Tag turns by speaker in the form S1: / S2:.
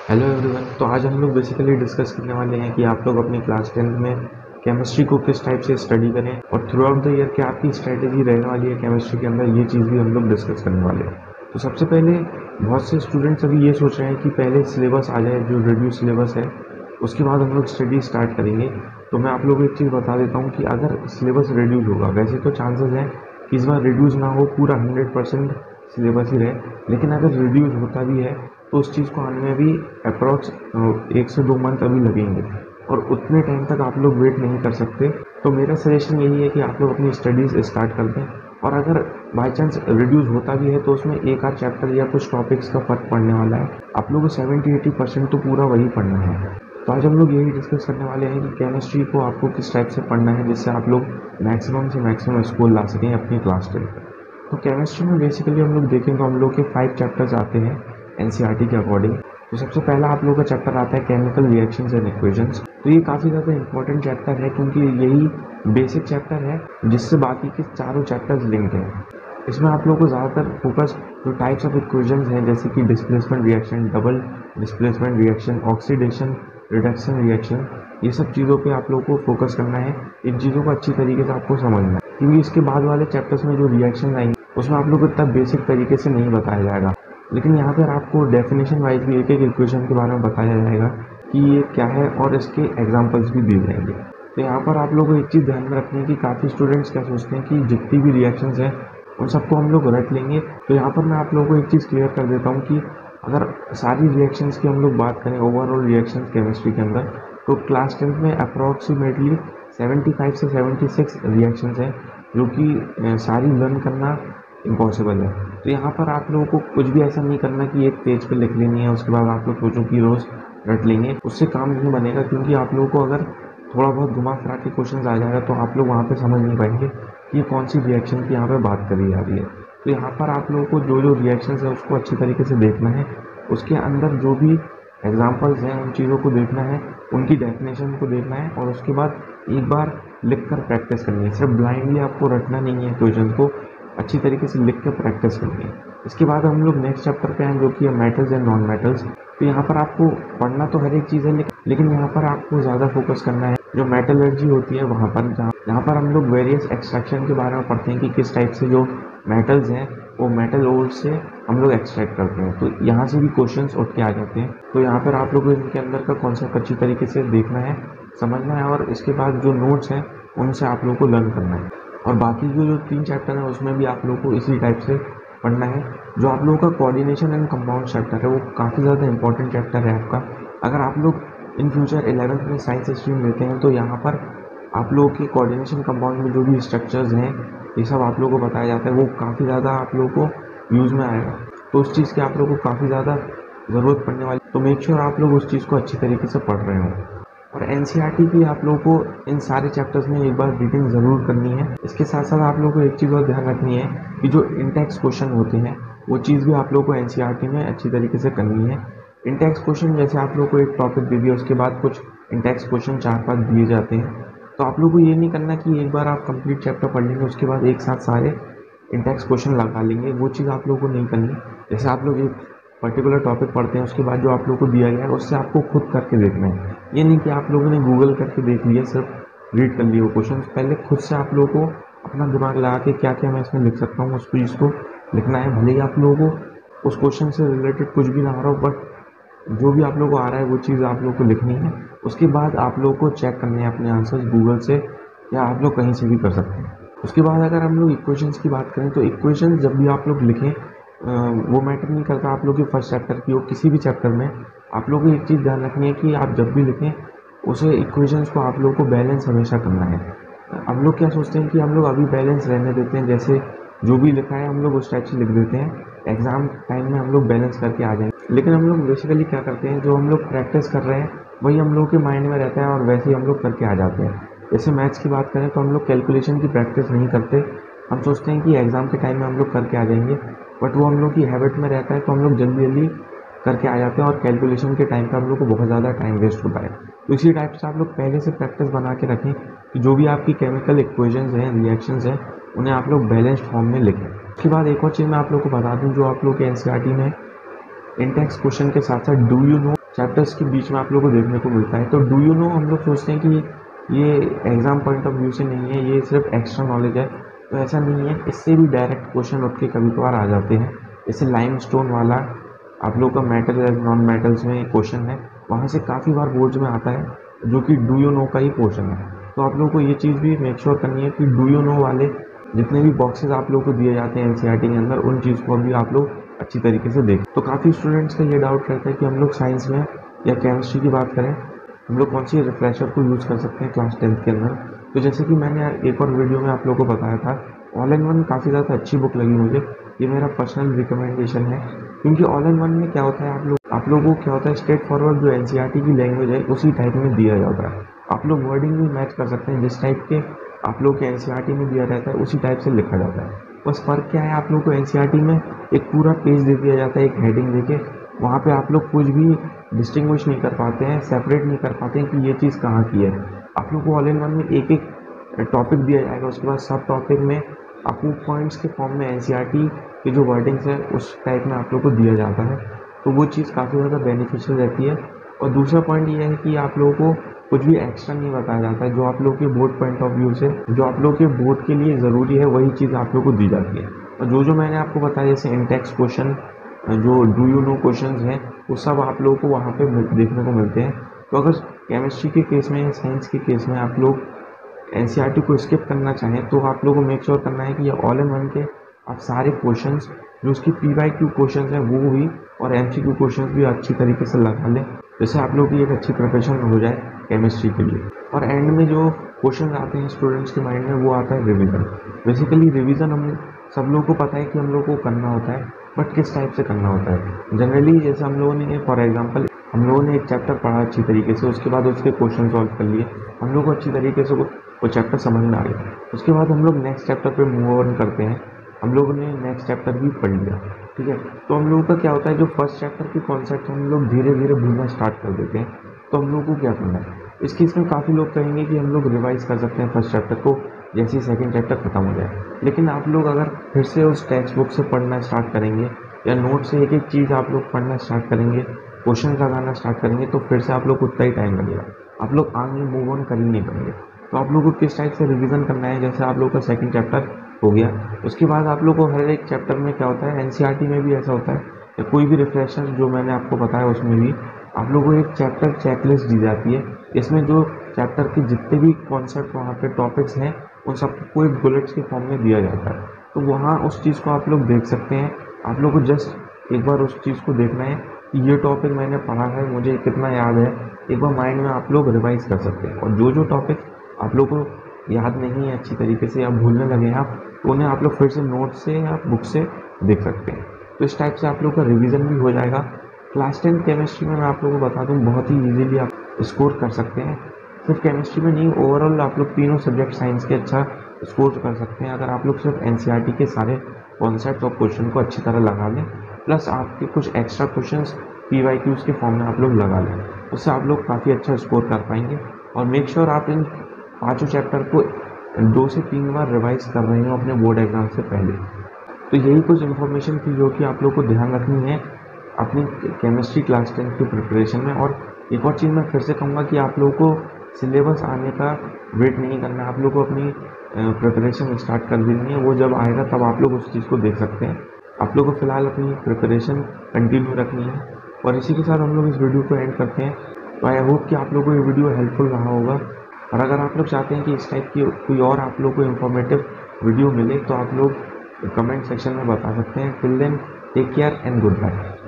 S1: Hello everyone. तो आज हम लोग बेसिकली डिस्कस करने वाले हैं कि आप लोग अपनी क्लास 10th में केमिस्ट्री को किस टाइप से स्टडी करें और थ्रू आउट द ईयर क्या आपकी स्ट्रेटेजी रहने वाली है केमिस्ट्री के अंदर, ये चीज़ भी हम लोग डिस्कस करने वाले हैं। तो सबसे पहले बहुत से स्टूडेंट्स अभी ये सोच रहे हैं कि पहले सिलेबस आ जाए, जो रिड्यूस सिलेबस है, उसके बाद हम लोग स्टडी स्टार्ट करेंगे। तो मैं आप लोगों को एक चीज़ बता देता हूँ कि अगर सिलेबस रिड्यूस होगा, वैसे तो चांसेस हैं कि इस बार रिड्यूस ना हो, पूरा 100% सिलेबस ही रहे, लेकिन अगर रिड्यूस होता भी है तो उस चीज़ को आने में भी अप्रॉक्स 1 से 2 मंथ अभी लगेंगे और उतने टाइम तक आप लोग वेट नहीं कर सकते। तो मेरा सजेशन यही है कि आप लोग अपनी स्टडीज़ स्टार्ट कर दें, और अगर बाई चांस रिड्यूस होता भी है तो उसमें एक आध चैप्टर या कुछ टॉपिक्स का फ़र्क पड़ने वाला है। आप लोगों को 70-80% तो पूरा वही पढ़ना है। तो आज हम लोग यही डिस्कस करने वाले हैं कि केमिस्ट्री को आपको किस टाइप से पढ़ना है जिससे आप लोग मैक्सिमम से मैक्सिमम स्कोर ला सकें अपनी क्लास 10 तक। तो केमिस्ट्री में बेसिकली हम लोग देखें तो हम लोग के 5 चैप्टर्स आते हैं एनसीईआरटी के अकॉर्डिंग। तो सबसे पहला आप लोगों का चैप्टर आता है केमिकल रिएक्शंस एंड इक्वेशंस। तो ये काफ़ी ज़्यादा इंपॉर्टेंट चैप्टर है क्योंकि यही बेसिक चैप्टर है जिससे बाकी के चारों चैप्टर्स लिंक्ड हैं। इसमें आप लोगों को ज़्यादातर फोकस जो टाइप्स ऑफ इक्वेशंस हैं, जैसे कि displacement reaction, double displacement reaction, oxidation reduction reaction, ये सब चीज़ों पे आप लोगों को फोकस करना है। इन चीज़ों को अच्छी तरीके से आपको समझना है क्योंकि इसके बाद वाले चैप्टर्स में जो रिएक्शन आएंगे उसमें आप लोग को इतना बेसिक तरीके से नहीं बताया जाएगा, लेकिन यहाँ पर आपको डेफिनेशन वाइज भी एक एक इक्वेशन के बारे में बताया जाएगा कि ये क्या है और इसके एग्जांपल्स भी दिए जाएंगे। तो यहाँ पर आप लोगों को एक चीज़ ध्यान में रखनी है कि काफ़ी स्टूडेंट्स क्या सोचते हैं कि जितनी भी रिएक्शंस हैं उन सबको हम लोग रट लेंगे। तो यहाँ पर मैं आप लोगों को एक चीज़ क्लियर कर देता हूँ कि अगर सारी रिएक्शंस की हम लोग बात करें, ओवरऑल रिएक्शंस केमिस्ट्री के अंदर, तो क्लास 10th में अप्रॉक्सीमेटली 75 से 76 रिएक्शंस हैं जो कि सारी लर्न करना इम्पॉसिबल है। तो यहाँ पर आप लोगों को कुछ भी ऐसा नहीं करना कि एक पेज पे लिख लेनी है उसके बाद आप लोग सोचो कि रोज़ रट लेंगे, उससे काम नहीं बनेगा। क्योंकि आप लोगों को अगर थोड़ा बहुत घुमा फिरा के क्वेश्चन आ जाएगा तो आप लोग वहाँ पे समझ नहीं पाएंगे कि ये कौन सी रिएक्शन की यहाँ पे बात करी जा रही है। तो यहाँ पर आप लोगों को जो जो रिएक्शंस है उसको अच्छी तरीके से देखना है, उसके अंदर जो भी एग्जाम्पल्स हैं उन चीज़ों को देखना है, उनकी डेफिनेशन को देखना है और उसके बाद एक बार लिख कर प्रैक्टिस करनी है। सिर्फ ब्लाइंडली आपको रटना नहीं है, क्वेश्चन को अच्छी तरीके से लिख कर प्रैक्टिस करनी है। इसके बाद हम लोग नेक्स्ट चैप्टर पे हैं जो कि है मेटल्स एंड नॉन मेटल्स। तो यहाँ पर आपको पढ़ना तो हर एक चीज़ है, लेकिन यहाँ पर आपको ज़्यादा फोकस करना है जो मेटलर्जी होती है वहाँ पर, जहाँ पर हम लोग वेरियस एक्सट्रैक्शन के बारे में पढ़ते हैं कि किस टाइप से जो मेटल्स हैं वो मेटल ओर से हम लोग एक्सट्रैक्ट करते हैं। तो यहाँ से भी क्वेश्चंस उठ के आ जाते हैं। तो यहाँ पर आप लोग को इनके अंदर का कॉन्सेप्ट अच्छी तरीके से देखना है, समझना है और इसके बाद जो नोट्स हैं उनसे आप लोग को लर्न करना है। और बाकी जो 3 चैप्टर हैं उसमें भी आप लोग को इसी टाइप से पढ़ना है। जो आप लोगों का कोऑर्डिनेशन एंड कंपाउंड चैप्टर है वो काफ़ी ज़्यादा इंपॉर्टेंट चैप्टर है आपका। अगर आप लोग इन फ्यूचर 11th में साइंस स्ट्रीम लेते हैं तो यहाँ पर आप लोगों के कोऑर्डिनेशन कंपाउंड में जो भी स्ट्रक्चर्स हैं ये सब आप लोगों को बताया जाता है, वो काफ़ी ज़्यादा आप लोगों को यूज़ में आएगा। तो उस चीज़ की आप लोगों को काफ़ी ज़्यादा ज़रूरत पड़ने वाली, तो मेक श्योर आप लोग उस चीज़ को अच्छी तरीके से पढ़ रहे हो। और एनसीईआरटी की आप लोगों को इन सारे चैप्टर्स में एक बार रीडिंग ज़रूर करनी है। इसके साथ साथ आप लोगों को एक चीज़ और ध्यान रखनी है कि जो इंटेक्स क्वेश्चन होते हैं वो चीज़ भी आप लोगों को एनसीईआरटी में अच्छी तरीके से करनी है। इंटेक्स क्वेश्चन जैसे आप लोगों को एक टॉपिक दे दिया उसके बाद कुछ इंटेक्स क्वेश्चन 4-5 दिए जाते हैं, तो आप लोगों को ये नहीं करना कि एक बार आप कंप्लीट चैप्टर पढ़ लेंगे उसके बाद एक साथ सारे इंटेक्स क्वेश्चन लगा लेंगे, वो चीज़ आप लोगों को नहीं करनी। जैसे आप लोग एक पर्टिकुलर टॉपिक पढ़ते हैं उसके बाद जो आप लोगों को दिया गया है उससे आपको खुद करके देखना है। ये नहीं कि आप लोगों ने गूगल करके देख लिया, सिर्फ रीड कर लिए वो क्वेश्चन। पहले खुद से आप लोगों को अपना दिमाग लगा के क्या क्या मैं इसमें लिख सकता हूँ उस चीज़ को लिखना है। भले ही आप लोगों को उस क्वेश्चन से रिलेटेड कुछ भी ना आ रहा हो, बट जो भी आप लोगों को आ रहा है वो चीज़ आप लोगों को लिखनी है। उसके बाद आप लोगों को चेक करने हैं अपने आंसर्स गूगल से या आप लोग कहीं से भी कर सकते हैं। उसके बाद अगर हम लोग इक्वेशंस की बात करें तो इक्वेशंस जब भी आप लोग लिखें वो मैटर नहीं करता आप लोग के फर्स्ट चैप्टर की हो किसी भी चैप्टर में। आप लोगों को एक चीज़ ध्यान रखनी है कि आप जब भी लिखें उसे इक्वेशंस को आप लोगों को बैलेंस हमेशा करना है। हम लोग क्या सोचते हैं कि हम लोग अभी बैलेंस रहने देते हैं, जैसे जो भी लिखा है हम लोग उस टाइप से लिख देते हैं, एग्ज़ाम टाइम में हम लोग बैलेंस करके आ जाएंगे। लेकिन हम लोग बेसिकली क्या करते हैं, जो हम लोग प्रैक्टिस कर रहे हैं वही हम लोग के माइंड में रहता है और वैसे ही हम लोग करके आ जाते हैं। जैसे मैथ्स की बात करें तो हम लोग कैलकुलेशन की प्रैक्टिस नहीं करते, हम सोचते हैं कि एग्ज़ाम के टाइम में हम लोग करके आ जाएंगे, बट वो हम लोग की हैबिट में रहता है तो हम लोग जल्दी जल्दी करके आ जाते हैं और कैलकुलेशन के टाइम पे हम लोग को बहुत ज़्यादा टाइम वेस्ट होता है। तो इसी टाइप से आप लोग पहले से प्रैक्टिस बना के रखें कि जो भी आपकी केमिकल इक्वेशंस हैं, रिएक्शंस हैं, उन्हें आप लोग बैलेंस्ड फॉर्म में लिखें। उसके बाद एक और चीज़ मैं आप लोग को बता दूँ, जो आप लोग के एनसीईआरटी में इंटेक्स क्वेश्चन के साथ साथ डू यू नो चैप्टर्स के बीच में आप लोगों को देखने को मिलता है। तो डू यू नो हम लोग सोचते हैं कि ये एग्जाम पॉइंट ऑफ व्यू से नहीं है, ये सिर्फ एक्स्ट्रा नॉलेज है। तो ऐसा नहीं है, इससे भी डायरेक्ट क्वेश्चन उठ के कभी कभार आ जाते हैं। जैसे लाइमस्टोन वाला आप लोग का मेटल या नॉन मेटल्स में क्वेश्चन है, वहाँ से काफ़ी बार बोर्ड्स में आता है, जो कि डू यू नो का ही पोर्शन है। तो आप लोगों को ये चीज़ भी मेक श्योर करनी है कि डू यू नो वाले जितने भी बॉक्सेस आप लोग को दिए जाते हैं एनसीईआरटी के अंदर, उन चीज़ को भी आप लोग अच्छी तरीके से देखें। तो काफ़ी स्टूडेंट्स का ये डाउट रहता है कि हम लोग साइंस में या केमिस्ट्री की बात करें, हम लोग कौन सी रिफ्रेशर को यूज़ कर सकते हैं क्लास 10th के अंदर। तो जैसे कि मैंने एक और वीडियो में आप लोगों को बताया था, ऑल इन वन काफ़ी ज़्यादा अच्छी बुक लगी मुझे। ये मेरा पर्सनल रिकमेंडेशन है, क्योंकि ऑल इन वन में क्या होता है, आप लोगों को क्या होता है, स्ट्रेट फॉरवर्ड जो एनसीईआरटी की लैंग्वेज है उसी टाइप में दिया जाता है। आप लोग वर्डिंग भी मैच कर सकते हैं, जिस टाइप के आप लोग के एनसीईआरटी में दिया रहता है उसी टाइप से लिखा जाता है। बस फ़र्क क्या है, आप लोग को एनसीईआरटी में एक पूरा पेज दे दिया जाता है, एक हेडिंग देके, वहाँ पे आप लोग कुछ भी डिस्टिंग्विश नहीं कर पाते हैं, सेपरेट नहीं कर पाते हैं कि ये चीज़ कहाँ की है। आप लोग को ऑल इन वन में एक एक टॉपिक दिया जाएगा, उसके बाद सब टॉपिक में आपको पॉइंट्स के फॉर्म में एनसीईआरटी के जो वर्डिंग्स है उस टाइप में आप लोग को दिया जाता है। तो वो चीज़ काफ़ी ज़्यादा बेनिफिशियल रहती है। और दूसरा पॉइंट ये है कि आप लोगों को कुछ भी एक्स्ट्रा नहीं बताया जाता है, जो आप लोग के बोर्ड पॉइंट ऑफ व्यू से, जो आप लोग के बोर्ड के लिए ज़रूरी है, वही चीज़ आप लोग को दी जाती है। और जो मैंने आपको बताया, जैसे इंटेक्स क्वेश्चन, जो डू यू नो क्वेश्चंस हैं, वो सब आप लोगों को वहाँ पे देखने को मिलते हैं। तो अगर केमिस्ट्री के केस में या साइंस के केस में आप लोग एनसीईआरटी को स्किप करना चाहें, तो आप लोगों को मेक श्योर करना है कि ये ऑल इन वन के आप सारे क्वेश्चंस, जो उसकी PYQ क्वेश्चंस हैं वो भी, और MCQ क्वेश्चंस भी अच्छी तरीके से लगा लें, जैसे आप लोग की एक अच्छी प्रिपरेशन हो जाए केमिस्ट्री के लिए। और एंड में जो क्वेश्चन आते हैं स्टूडेंट्स के माइंड में, वो आता है रिविज़न। बेसिकली रिविज़न हम सब लोगों को पता है कि हम लोग को करना होता है, बट किस टाइप से करना होता है। जनरली जैसे हम लोगों ने, फॉर एग्जांपल, हम लोगों ने एक चैप्टर पढ़ा अच्छी तरीके से, उसके बाद उसके क्वेश्चन सॉल्व कर लिए, हम लोग को अच्छी तरीके से वो चैप्टर समझ में आ गया। उसके बाद हम लोग नेक्स्ट चैप्टर पे मूव ऑन करते हैं, हम लोगों ने नेक्स्ट चैप्टर भी पढ़ लिया, ठीक है। तो हम लोगों का क्या होता है, जो फर्स्ट चैप्टर की कॉन्सेप्ट हम लोग धीरे धीरे भूलना स्टार्ट कर देते हैं। तो हम लोग को क्या करना है, इस केस में काफ़ी लोग कहेंगे कि हम लोग रिवाइज कर सकते हैं फर्स्ट चैप्टर को जैसे ही सेकंड चैप्टर खत्म हो जाए। लेकिन आप लोग अगर फिर से उस टेक्स्ट बुक से पढ़ना स्टार्ट करेंगे, या नोट से एक एक चीज़ आप लोग पढ़ना स्टार्ट करेंगे, क्वेश्चन लगाना स्टार्ट करेंगे, तो फिर से आप लोग को उतना ही टाइम लगेगा, आप लोग आगे मूव ऑन कर ही नहीं पाएंगे। तो आप लोग को किस टाइप से रिवीजन करना है, जैसे आप लोग का सेकंड चैप्टर हो गया, उसके बाद आप लोग को हर एक चैप्टर में क्या होता है, एनसीईआरटी में भी ऐसा होता है, या कोई भी रिफ्रेशर जो मैंने आपको बताया उसमें भी आप लोगों को एक चैप्टर चेकलिस्ट दी जाती है। इसमें जो चैप्टर के जितने भी कॉन्सेप्ट वहाँ पे टॉपिक्स हैं, उन सबको एक बुलेट्स के फॉर्म में दिया जाता है। तो वहाँ उस चीज़ को आप लोग देख सकते हैं। आप लोग को जस्ट एक बार उस चीज़ को देखना है कि ये टॉपिक मैंने पढ़ा है, मुझे कितना याद है, एक बार माइंड में आप लोग रिवाइज कर सकते हैं। और जो टॉपिक आप लोग को याद नहीं है अच्छी तरीके से, आप भूलने लगे हैं आप, तो उन्हें आप लोग फिर से नोट से या बुक से देख सकते हैं। तो इस टाइप से आप लोग का रिवीजन भी हो जाएगा। क्लास 10 केमिस्ट्री में मैं आप लोगों को बता दूं, बहुत ही इजीली आप स्कोर कर सकते हैं। सिर्फ केमिस्ट्री में नहीं, ओवरऑल आप लोग तीनों सब्जेक्ट साइंस के अच्छा स्कोर कर सकते हैं, अगर आप लोग सिर्फ एनसीईआरटी के सारे कॉन्सेप्ट और क्वेश्चन को अच्छी तरह लगा लें, प्लस आपके कुछ एक्स्ट्रा क्वेश्चंस PYQs के फॉर्म में आप लोग लगा लें, उससे आप लोग काफ़ी अच्छा स्कोर कर पाएंगे। और मेक श्योर आप इन 5 चैप्टर को 2 से 3 बार रिवाइज कर रहे हो अपने बोर्ड एग्जाम से पहले। तो यही कुछ इन्फॉर्मेशन थी जो कि आप लोग को ध्यान रखनी है अपनी केमिस्ट्री क्लास 10 की प्रिपरेशन में। और एक और चीज़ मैं फिर से कहूँगा कि आप लोगों को सिलेबस आने का वेट नहीं करना, आप लोग को अपनी प्रिपरेशन स्टार्ट कर देनी है। वो जब आएगा तब आप लोग उस चीज़ को देख सकते हैं। आप लोग को फ़िलहाल अपनी प्रिपरेशन कंटिन्यू रखनी है। और इसी के साथ हम लोग इस वीडियो को एंड करते हैं। तो आई होप कि आप लोगों को ये वीडियो हेल्पफुल रहा होगा। और अगर आप लोग चाहते हैं कि इस टाइप की कोई और आप लोग को इन्फॉर्मेटिव वीडियो मिले, तो आप लोग कमेंट सेक्शन में बता सकते हैं। Till then, take care and good bye.